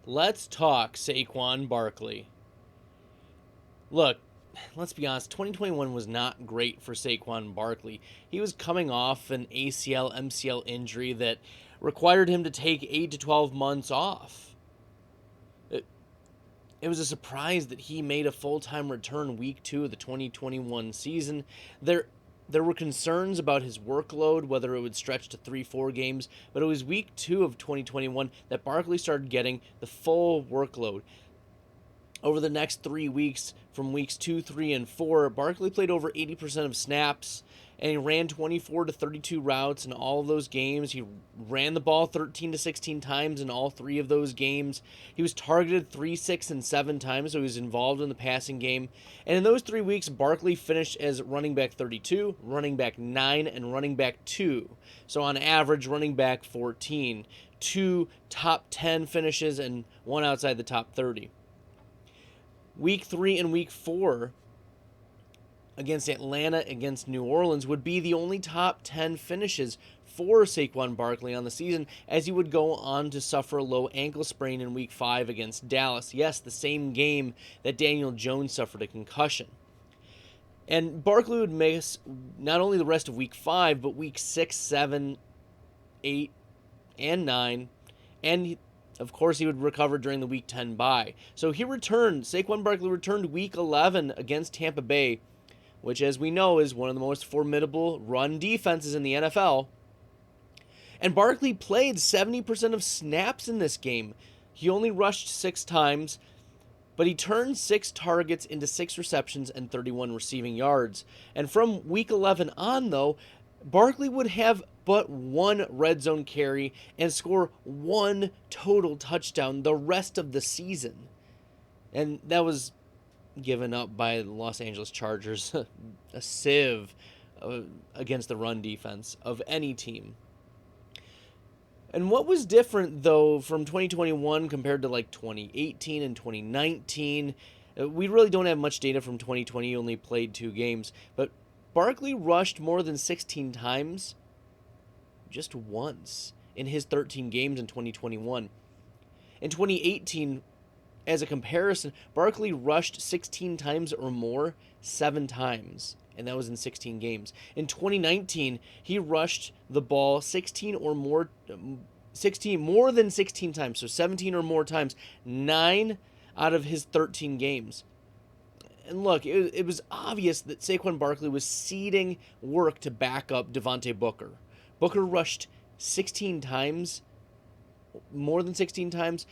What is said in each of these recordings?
Let's talk Saquon Barkley. Look, let's be honest, 2021 was not great for Saquon Barkley. He was coming off an ACL MCL injury that required him to take 8 to 12 months off. It was a surprise that he made a full-time return week 2 of the 2021 season. There were concerns about his workload, whether it would stretch to 3-4 games, but it was week 2 of 2021 that Barkley started getting the full workload. Over the next 3 weeks, from weeks 2, 3, and 4, Barkley played over 80% of snaps, and he ran 24 to 32 routes in all of those games. He ran the ball 13 to 16 times in all 3 of those games. He was targeted 3, 6, and 7 times, so he was involved in the passing game. And in those 3 weeks, Barkley finished as running back 32, running back 9, and running back 2. So on average, running back 14. 2 top 10 finishes and 1 outside the top 30. Week 3 and week 4 against Atlanta, against New Orleans would be the only top 10 finishes for Saquon Barkley on the season, as he would go on to suffer a low ankle sprain in week 5 against Dallas. Yes, the same game that Daniel Jones suffered a concussion. And Barkley would miss not only the rest of week 5, but week 6, 7, 8, and 9, and of course, he would recover during the Week 10 bye. So Saquon Barkley returned Week 11 against Tampa Bay, which, as we know, is one of the most formidable run defenses in the NFL. And Barkley played 70% of snaps in this game. He only rushed 6 times, but he turned 6 targets into 6 receptions and 31 receiving yards. And from Week 11 on, though, Barkley would have but 1 red zone carry and score 1 total touchdown the rest of the season. And that was given up by the Los Angeles Chargers, a sieve against the run defense of any team. And what was different, though, from 2021 compared to like 2018 and 2019, we really don't have much data from 2020, he only played 2 games, but Barkley rushed more than 16 times just once in his 13 games in 2021. In 2018, as a comparison, Barkley rushed 16 times or more 7 times, and that was in 16 games. In 2019, he rushed the ball more than 16 times, so 17 or more times, 9 out of his 13 games. And look, it was obvious that Saquon Barkley was ceding work to back up Devontae Booker. Booker rushed 16 times, more than 16 times,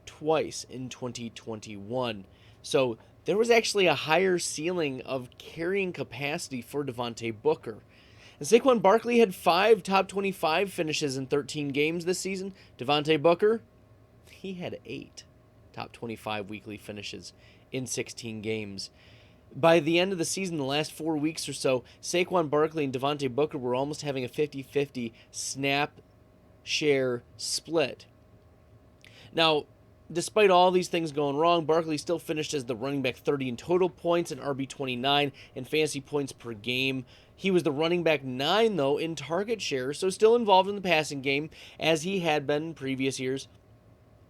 twice in 2021. So there was actually a higher ceiling of carrying capacity for Devontae Booker. And Saquon Barkley had 5 top 25 finishes in 13 games this season. Devontae Booker, he had 8 top 25 weekly finishes in 16 games. By the end of the season, the last 4 weeks or so, Saquon Barkley and Devontae Booker were almost having a 50-50 snap share split. Now, despite all these things going wrong, Barkley still finished as the running back 30 in total points and RB29 in fantasy points per game. He was the running back 9, though, in target share, so still involved in the passing game, as he had been in previous years.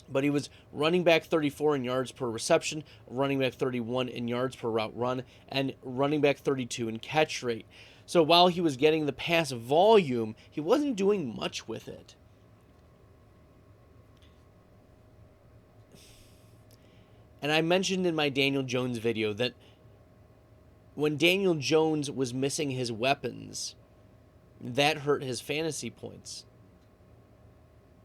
But he was running back 34 in yards per reception, running back 31 in yards per route run, and running back 32 in catch rate. So while he was getting the pass volume, he wasn't doing much with it. And I mentioned in my Daniel Jones video that when Daniel Jones was missing his weapons, that hurt his fantasy points.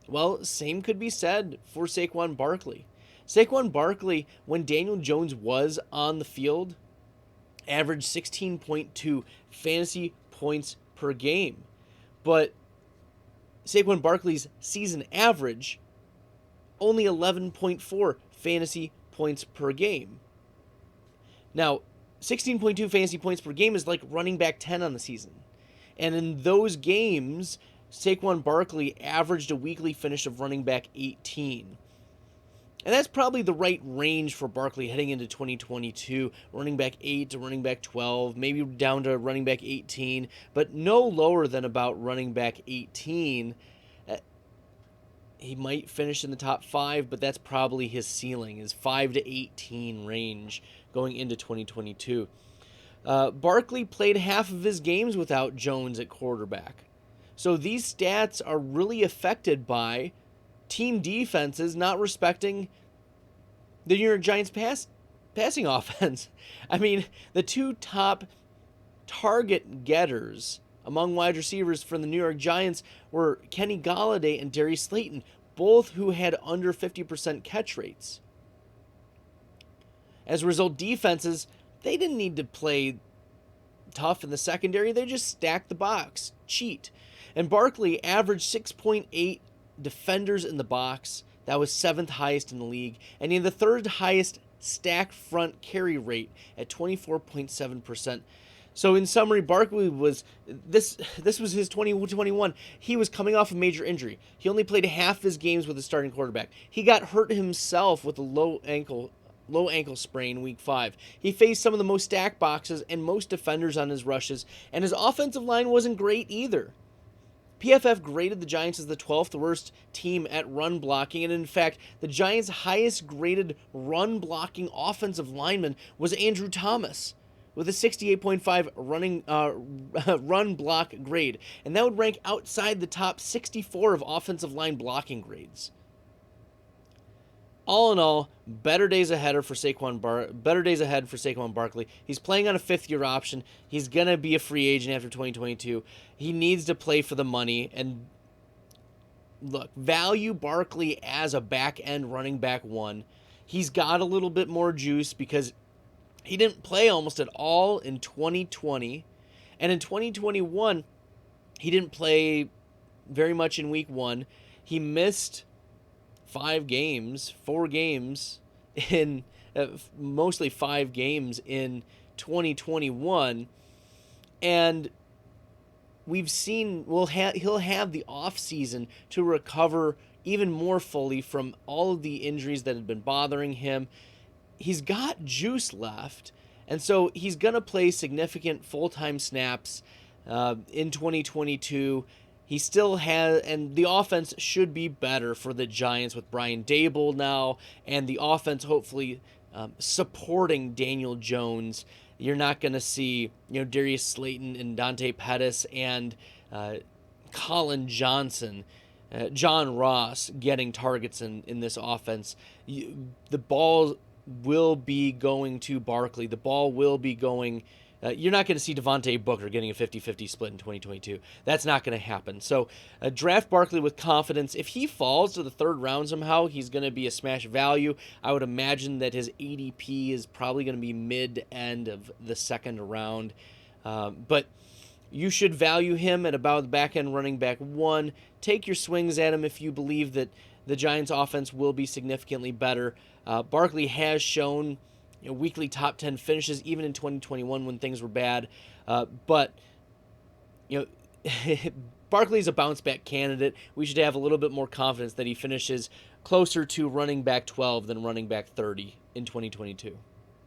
Well, same could be said for Saquon Barkley. Saquon Barkley, when Daniel Jones was on the field, averaged 16.2 fantasy points per game. But Saquon Barkley's season average, only 11.4 fantasy points per game. Now, 16.2 fantasy points per game is like running back 10 on the season. And in those games, Saquon Barkley averaged a weekly finish of running back 18. And that's probably the right range for Barkley heading into 2022. Running back 8 to running back 12, maybe down to running back 18, but no lower than about running back 18. he might finish in the top 5, but that's probably his ceiling, is 5 to 18 range going into 2022. Barkley played half of his games without Jones at quarterback. So these stats are really affected by team defenses not respecting the New York Giants passing offense. I mean, the two top target getters among wide receivers for the New York Giants were Kenny Golladay and Darius Slayton, both who had under 50% catch rates. As a result, defenses, they didn't need to play tough in the secondary. They just stacked the box, cheat. And Barkley averaged 6.8 defenders in the box. That was 7th highest in the league. And he had the 3rd highest stack front carry rate at 24.7%. So in summary, Barkley was this was his 2021. He was coming off a major injury. He only played half his games with a starting quarterback. He got hurt himself with a low ankle sprain week 5. He faced some of the most stacked boxes and most defenders on his rushes, and his offensive line wasn't great either. PFF graded the Giants as the 12th worst team at run blocking, and in fact, the Giants' highest graded run blocking offensive lineman was Andrew Thomas, with a 68.5 run block grade, and that would rank outside the top 64 of offensive line blocking grades. All in all, better days ahead for Saquon Barkley. He's playing on a 5th-year option. He's going to be a free agent after 2022. He needs to play for the money. And look, value Barkley as a back-end running back 1. He's got a little bit more juice because he didn't play almost at all in 2020. And in 2021, he didn't play very much in week 1. He missed 4 games in mostly 5 games in 2021, and we've seen he'll have the off season to recover even more fully from all of the injuries that had been bothering him. He's got juice left, and so he's going to play significant full-time snaps in 2022. He still has, and the offense should be better for the Giants with Brian Daboll now, and the offense hopefully supporting Daniel Jones. You're not going to see, Darius Slayton and Dante Pettis and Colin Johnson, John Ross getting targets in this offense. The ball will be going to Barkley. The ball will be going. You're not going to see Devontae Booker getting a 50-50 split in 2022. That's not going to happen. So draft Barkley with confidence. If he falls to the 3rd round somehow, he's going to be a smash value. I would imagine that his ADP is probably going to be mid-end of the 2nd round. But you should value him at about the back-end running back 1. Take your swings at him if you believe that the Giants' offense will be significantly better. Barkley has shown weekly top 10 finishes, even in 2021 when things were bad. But Barkley's a bounce-back candidate. We should have a little bit more confidence that he finishes closer to running back 12 than running back 30 in 2022.